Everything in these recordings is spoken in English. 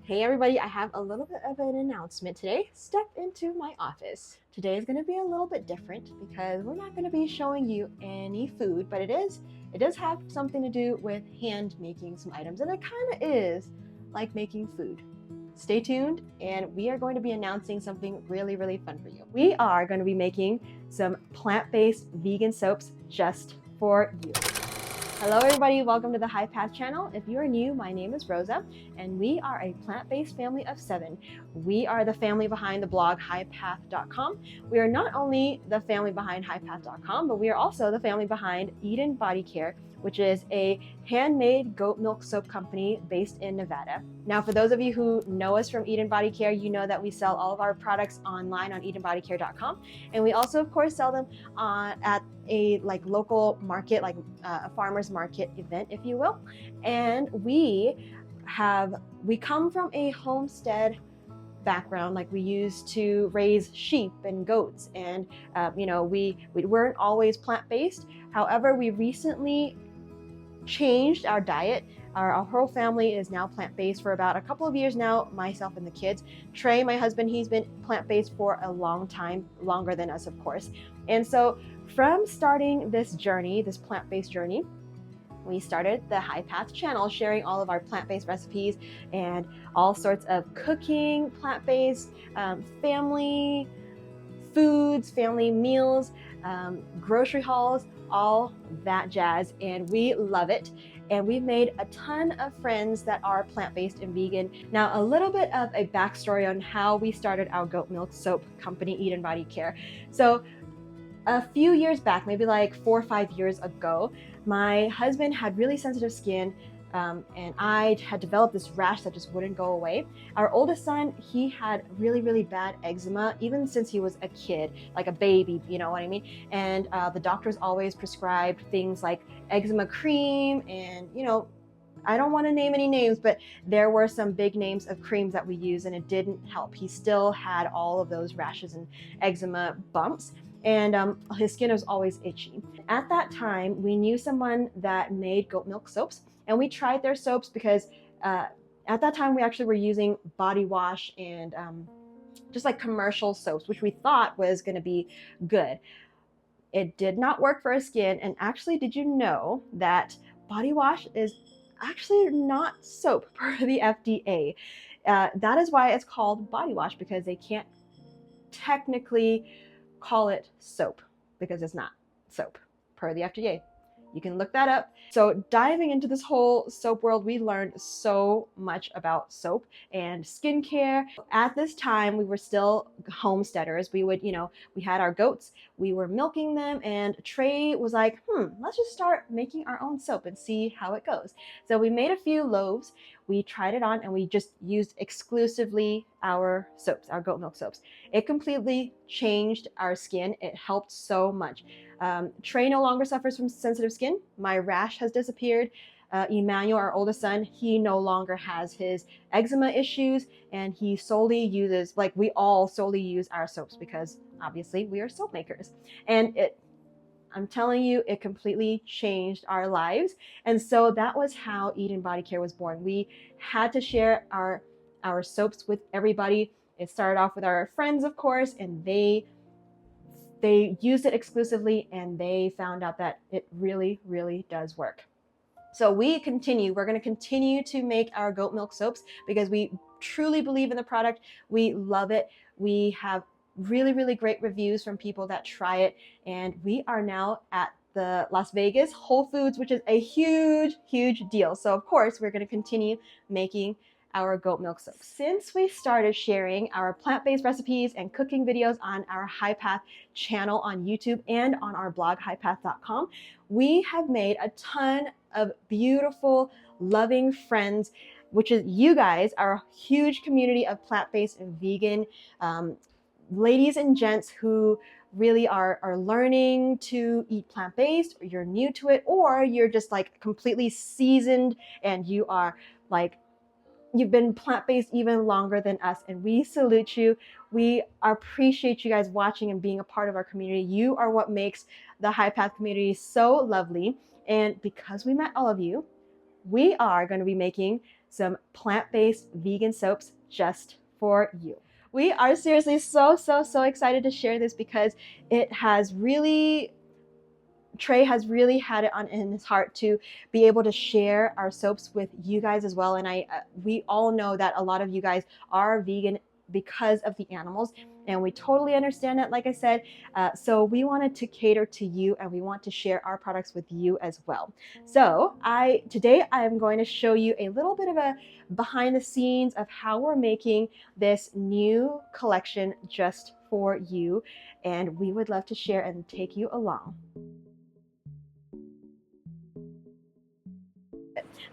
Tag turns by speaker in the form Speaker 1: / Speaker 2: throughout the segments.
Speaker 1: Hey everybody, I have a little bit of an announcement today. Step into my office. Today is going to be a little bit different because we're not going to be showing you any food, but it does have something to do with hand making some items, and it kind of is like making food. Stay tuned, and we are going to be announcing something really fun for you. We are going to be making some plant-based vegan soaps just for you. Hello everybody, welcome to the High Path channel. If you are new, my name is Rosa, and we are a plant-based family of 7. We are the family behind the blog highpath.com. We are not only the family behind highpath.com, but we are also the family behind Eden Body Care, which is a handmade goat milk soap company based in Nevada. Now, for those of you who know us from Eden Body Care, you know that we sell all of our products online on edenbodycare.com, and we also, of course, sell them at a local market, a farmer's market event, if you will. And we come from a homestead background. Like, we used to raise sheep and goats, and we weren't always plant-based. However, we recently changed our diet. Our whole family is now plant-based for about a couple of years now, myself and the kids. Trey, my husband, he's been plant-based for a long time, longer than us, of course. And so from starting this journey, this plant-based journey, we started the High Path channel, sharing all of our plant-based recipes and all sorts of cooking, plant-based, family foods, family meals, grocery hauls, all that jazz, and we love it. And we've made a ton of friends that are plant-based and vegan. Now, a little bit of a backstory on how we started our goat milk soap company, Eden Body Care. So a few years back, maybe like 4 or 5 years ago, my husband had really sensitive skin, and I had developed this rash that just wouldn't go away. Our oldest son, he had really bad eczema, even since he was a kid, like a baby, you know what I mean? And the doctors always prescribed things like eczema cream, and I don't want to name any names, but there were some big names of creams that we used, and it didn't help. He still had all of those rashes and eczema bumps, and his skin was always itchy. At that time, we knew someone that made goat milk soaps, and we tried their soaps because at that time we actually were using body wash and just like commercial soaps, which we thought was going to be good. It did not work for our skin. And actually, did you know that body wash is actually not soap per the FDA? That is why it's called body wash, because they can't technically call it soap because it's not soap per the FDA. You can look that up. So diving into this whole soap world, we learned so much about soap and skincare. At this time, we were still homesteaders. We had our goats, we were milking them, and Trey was like, let's just start making our own soap and see how it goes. So we made a few loaves, we tried it on, and we just used exclusively our soaps, our goat milk soaps. It completely changed our skin. It helped so much. Trey no longer suffers from sensitive skin. My rash has disappeared. Emmanuel, our oldest son, he no longer has his eczema issues, and he solely uses, we all solely use our soaps because obviously we are soap makers. And I'm telling you, it completely changed our lives. And so that was how Eden Body Care was born. We had to share our soaps with everybody. It started off with our friends, of course, and they used it exclusively, and they found out that it really does work. So we're going to continue to make our goat milk soaps because we truly believe in the product. We love it. We have really great reviews from people that try it, and we are now at the Las Vegas Whole Foods, which is a huge deal. So of course, we're going to continue making our goat milk soaps. Since we started sharing our plant-based recipes and cooking videos on our High Path channel on YouTube and on our blog highpath.com, we have made a ton of beautiful, loving friends, which is you guys, our huge community of plant-based and vegan ladies and gents who really are learning to eat plant-based, or you're new to it, or you're just like completely seasoned and you are like, you've been plant-based even longer than us, and we salute you. We appreciate you guys watching and being a part of our community. You are what makes the High Path community so lovely. And because we met all of you, we are going to be making some plant-based vegan soaps just for you. We are seriously so excited to share this because it has really, Trey has really had it in his heart to be able to share our soaps with you guys as well. And we all know that a lot of you guys are vegan because of the animals, and we totally understand it, like I said. So we wanted to cater to you, and we want to share our products with you as well. So today I am going to show you a little bit of a behind the scenes of how we're making this new collection just for you, and we would love to share and take you along.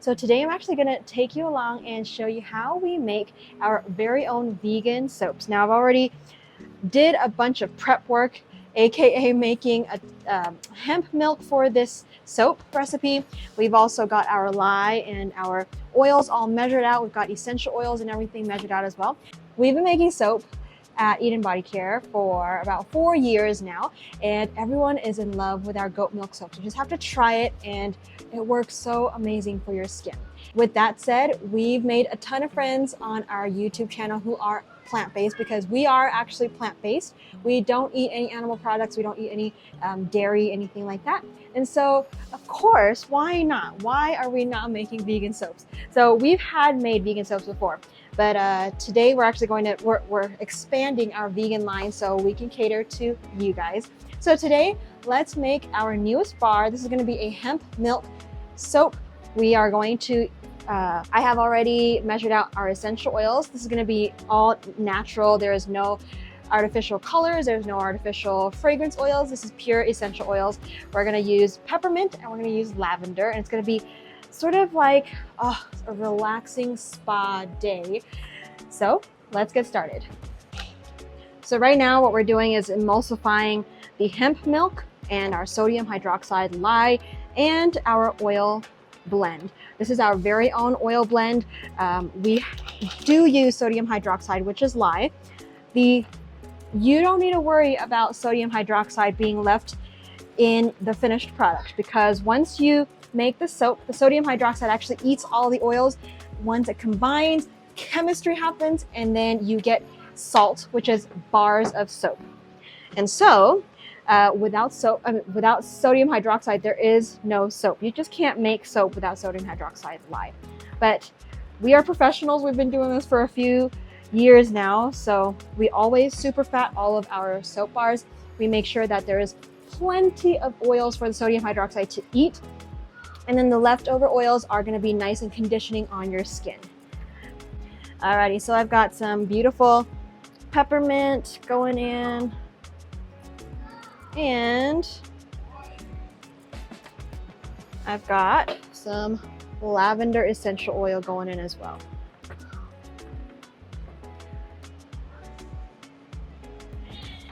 Speaker 1: So today I'm actually going to take you along and show you how we make our very own vegan soaps. Now I've already did a bunch of prep work, aka making a hemp milk for this soap recipe. We've also got our lye and our oils all measured out. We've got essential oils and everything measured out as well. We've been making soap at Eden Body Care for about 4 years now, and everyone is in love with our goat milk soap. So you just have to try it, and it works so amazing for your skin. With that said, we've made a ton of friends on our YouTube channel who are plant-based, because we are actually plant-based. We don't eat any animal products. We don't eat any dairy, anything like that. And so, of course, why not? Why are we not making vegan soaps? So we've had made vegan soaps before, but today we're actually going to, we're expanding our vegan line so we can cater to you guys. So today, let's make our newest bar. This is going to be a hemp milk soap. We are going to I have already measured out our essential oils. This is going to be all natural. There is no artificial colors. There's no artificial fragrance oils. This is pure essential oils. We're going to use peppermint and we're going to use lavender, and it's going to be sort of like a relaxing spa day. So let's get started. So right now what we're doing is emulsifying the hemp milk and our sodium hydroxide lye and our oil blend. This is our very own oil blend. We do use sodium hydroxide, which is lye. You don't need to worry about sodium hydroxide being left in the finished product, because once you make the soap, the sodium hydroxide actually eats all the oils. Once it combines, chemistry happens, and then you get salt, which is bars of soap. And so without sodium hydroxide, there is no soap. You just can't make soap without sodium hydroxide lye. But we are professionals. We've been doing this for a few years now, so we always super fat all of our soap bars. We make sure that there is plenty of oils for the sodium hydroxide to eat, and then the leftover oils are going to be nice and conditioning on your skin. Alrighty, so I've got some beautiful peppermint going in, and I've got some lavender essential oil going in as well.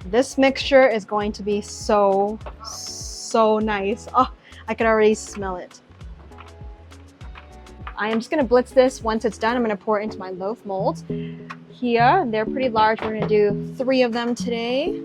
Speaker 1: This mixture is going to be so nice. Oh, I can already smell it. I am just gonna blitz this. Once it's done, I'm gonna pour it into my loaf molds. Here, they're pretty large. We're gonna do 3 of them today.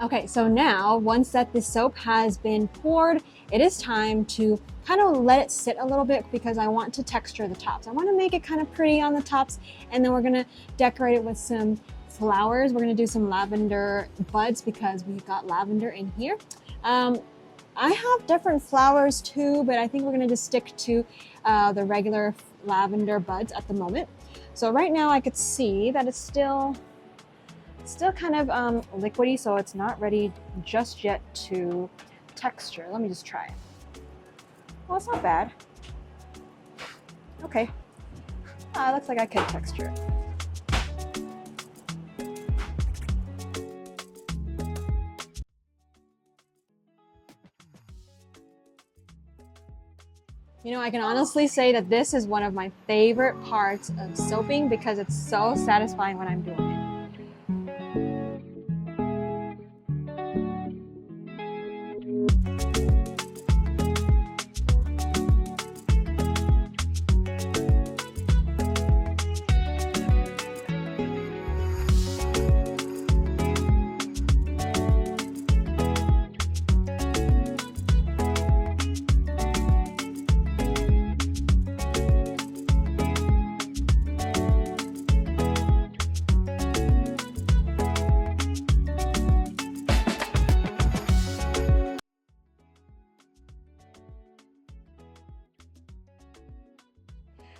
Speaker 1: Okay, so now once that the soap has been poured, it is time to kind of let it sit a little bit, because I want to texture the tops. I want to make it kind of pretty on the tops, and then we're going to decorate it with some flowers. We're going to do some lavender buds because we've got lavender in here. I have different flowers too, but I think we're going to just stick to the regular lavender buds at the moment. So right now I could see that it's still It's still kind of liquidy, so it's not ready just yet to texture. Let me just try it. Well, it's not bad. Okay. Looks like I could texture it. You know, I can honestly say that this is one of my favorite parts of soaping because it's so satisfying when I'm doing it.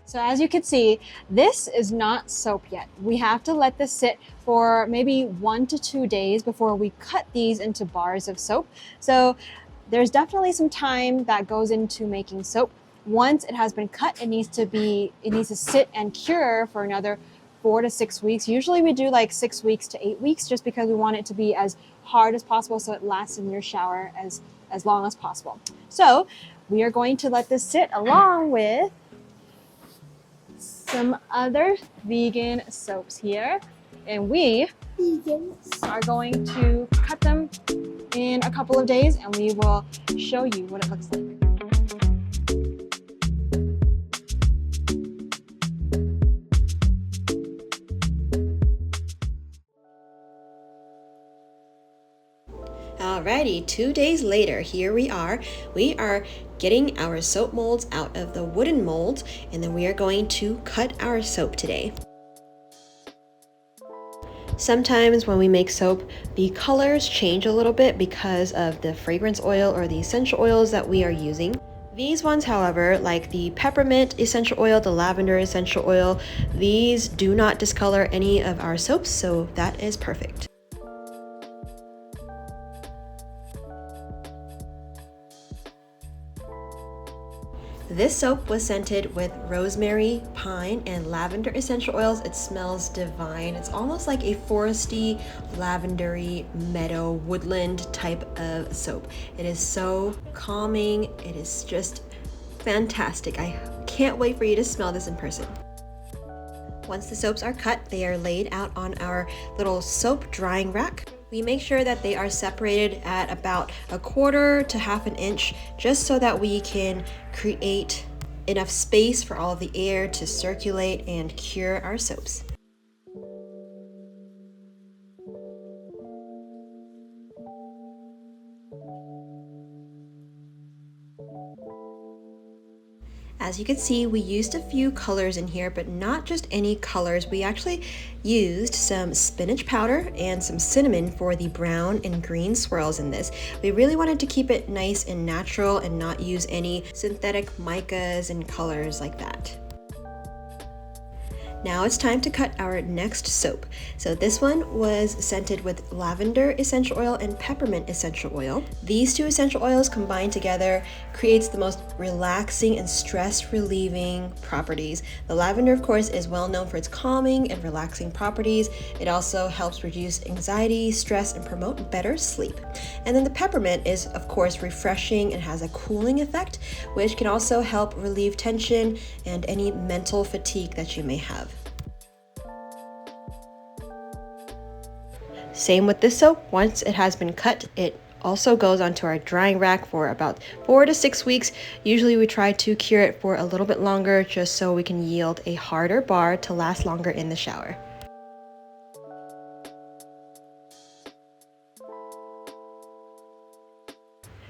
Speaker 1: So as you can see, this is not soap yet. We have to let this sit for maybe 1 to 2 days before we cut these into bars of soap. So there's definitely some time that goes into making soap. Once it has been cut, it needs to sit and cure for another 4 to 6 weeks. Usually we do like 6 weeks to 8 weeks just because we want it to be as hard as possible so it lasts in your shower as long as possible. So we are going to let this sit along with some other vegan soaps here, and we are going to cut them in a couple of days and we will show you what it looks like. Alrighty, 2 days later, here we are. We are getting our soap molds out of the wooden molds, and then we are going to cut our soap today. Sometimes when we make soap, the colors change a little bit because of the fragrance oil or the essential oils that we are using. These ones, however, like the peppermint essential oil, the lavender essential oil, these do not discolor any of our soaps, so that is perfect. This soap was scented with rosemary, pine, and lavender essential oils. It smells divine. It's almost like a foresty, lavendery, meadow, woodland type of soap. It is so calming. It is just fantastic. I can't wait for you to smell this in person. Once the soaps are cut, they are laid out on our little soap drying rack. We make sure that they are separated at about 1/4 to 1/2 inch, just so that we can create enough space for all of the air to circulate and cure our soaps. As you can see, we used a few colors in here, but not just any colors. We actually used some spinach powder and some cinnamon for the brown and green swirls in this. We really wanted to keep it nice and natural and not use any synthetic micas and colors like that. Now it's time to cut our next soap. So this one was scented with lavender essential oil and peppermint essential oil. These two essential oils combined together creates the most relaxing and stress relieving properties. The lavender, of course, is well known for its calming and relaxing properties. It also helps reduce anxiety, stress, and promote better sleep. And then the peppermint is, of course, refreshing and has a cooling effect, which can also help relieve tension and any mental fatigue that you may have. Same with this soap. Once it has been cut, it also goes onto our drying rack for about 4 to 6 weeks. Usually we try to cure it for a little bit longer just so we can yield a harder bar to last longer in the shower.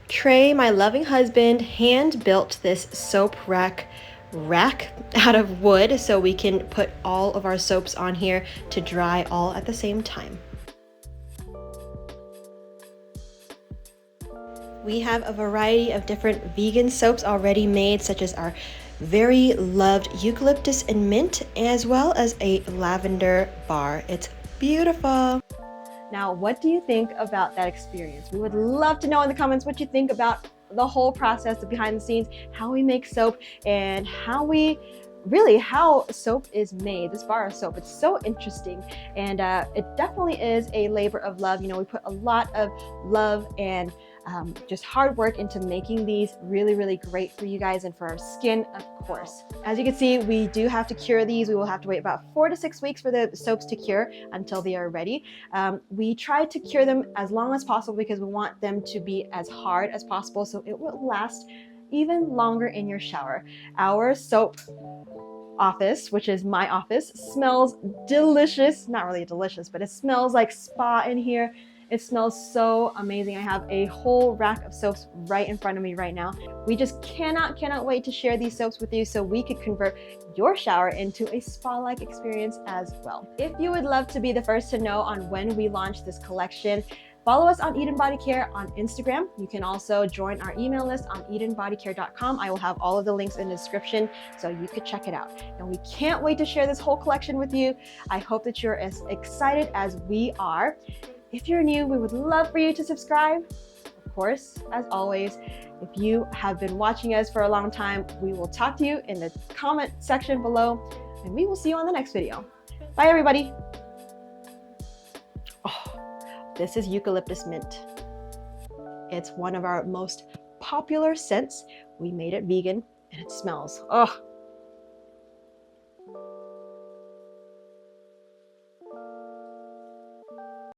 Speaker 1: Trey, my loving husband, hand built this soap rack out of wood so we can put all of our soaps on here to dry all at the same time. We have a variety of different vegan soaps already made, such as our very loved eucalyptus and mint, as well as a lavender bar. It's beautiful. Now, what do you think about that experience? We would love to know in the comments what you think about the whole process, the behind the scenes, how we make soap, and how soap is made, this bar of soap. It's so interesting, and it definitely is a labor of love. You know, we put a lot of love and just hard work into making these really great for you guys and for our skin, of course. As you can see, we do have to cure these. We will have to wait about 4 to 6 weeks for the soaps to cure until they are ready. We try to cure them as long as possible because we want them to be as hard as possible so it will last even longer in your shower. Our soap office, which is my office, smells delicious. Not really delicious, but it smells like spa in here. It smells so amazing. I have a whole rack of soaps right in front of me right now. We just cannot wait to share these soaps with you so we could convert your shower into a spa-like experience as well. If you would love to be the first to know on when we launch this collection, follow us on Eden Body Care on Instagram. You can also join our email list on EdenBodyCare.com. I will have all of the links in the description so you could check it out. And we can't wait to share this whole collection with you. I hope that you're as excited as we are. If you're new, we would love for you to subscribe. Of course, as always, if you have been watching us for a long time, we will talk to you in the comment section below, and we will see you on the next video. Bye, everybody. Oh, this is eucalyptus mint. It's one of our most popular scents. We made it vegan, and it smells, oh,